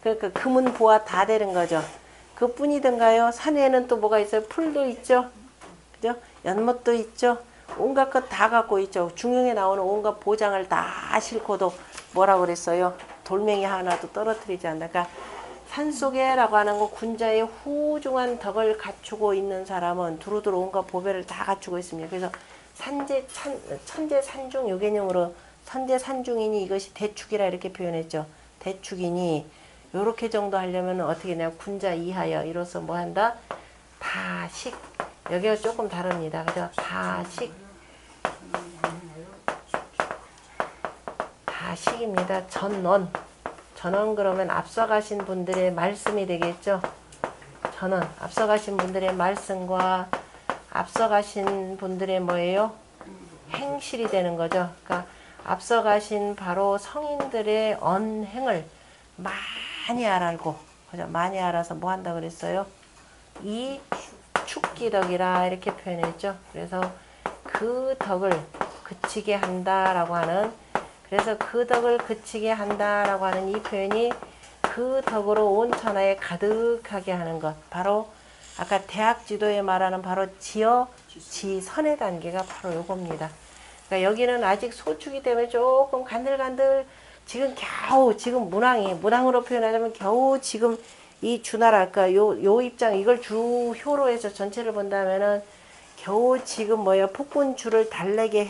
그러니까 금은보화 다 되는 거죠. 그뿐이든가요. 산 위에는 또 뭐가 있어요? 풀도 있죠. 그죠? 연못도 있죠. 온갖 것 다 갖고 있죠. 중용에 나오는 온갖 보장을 다 싣고도 뭐라고 그랬어요? 돌멩이 하나도 떨어뜨리지 않는다. 그러니까 산속에라고 하는 거 군자의 후중한 덕을 갖추고 있는 사람은 두루두루 온갖 보배를 다 갖추고 있습니다. 그래서 천재 산중 요 개념으로 천재 산중이니 이것이 대축이라 이렇게 표현했죠. 대축이니 요렇게 정도 하려면 어떻게 되냐, 군자 이하여 이로써 뭐 한다? 다식. 여기가 조금 다릅니다. 그죠? 다식입니다. 전원 그러면 앞서가신 분들의 말씀이 되겠죠. 전원 앞서가신 분들의 말씀과 앞서가신 분들의 뭐예요? 행실이 되는 거죠. 그러니까 앞서가신 바로 성인들의 언행을 많이 알고, 그죠? 많이 알아서 뭐 한다 그랬어요? 이 축기덕이라 이렇게 표현했죠. 그래서 그 덕을 그치게 한다라고 하는, 그래서 그 덕을 그치게 한다라고 하는 이 표현이 그 덕으로 온 천하에 가득하게 하는 것, 바로 아까 대학 지도에 말하는 바로 지선의 단계가 바로 요겁니다. 그러니까 여기는 아직 소축이 때문에 조금 간들간들 지금 겨우 지금 문항으로 표현하자면 겨우 지금 이 주나라 그러니까 요 입장 이걸 주효로 해서 전체를 본다면은 겨우 지금 뭐예요? 폭군주를 달래게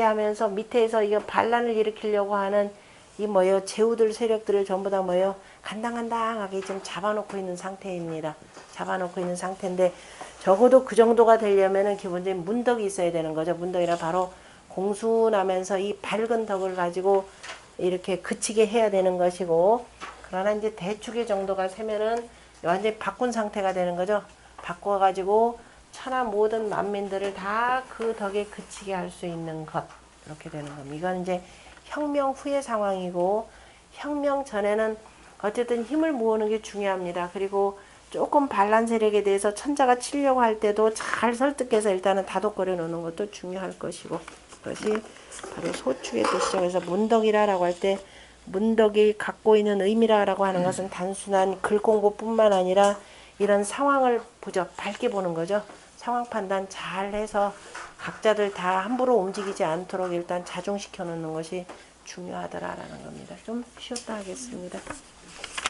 하면서 밑에서 이거 반란을 일으키려고 하는 이 뭐예요? 제후들 세력들을 전부 다 뭐예요? 간당간당하게 좀 잡아놓고 있는 상태입니다. 잡아놓고 있는 상태인데 적어도 그 정도가 되려면은 기본적인 문덕이 있어야 되는 거죠. 문덕이라 바로 공순하면서 이 밝은 덕을 가지고 이렇게 그치게 해야 되는 것이고, 그러나 이제 대축의 정도가 세면은 완전히 바꾼 상태가 되는 거죠. 바꿔가지고 천하 모든 만민들을 다 그 덕에 그치게 할 수 있는 것, 이렇게 되는 겁니다. 이건 이제 혁명 후의 상황이고, 혁명 전에는 어쨌든 힘을 모으는 게 중요합니다. 그리고 조금 반란 세력에 대해서 천자가 치려고 할 때도 잘 설득해서 일단은 다독거려 놓는 것도 중요할 것이고, 그것이 바로 소축의 뜻이죠. 그래서 문덕이라고 할 때 문덕이 갖고 있는 의미라고 하는 것은 단순한 글 공부뿐만 아니라 이런 상황을 보죠. 밝게 보는 거죠. 상황 판단 잘 해서 각자들 다 함부로 움직이지 않도록 일단 자중시켜 놓는 것이 중요하더라라는 겁니다. 좀 쉬었다 하겠습니다.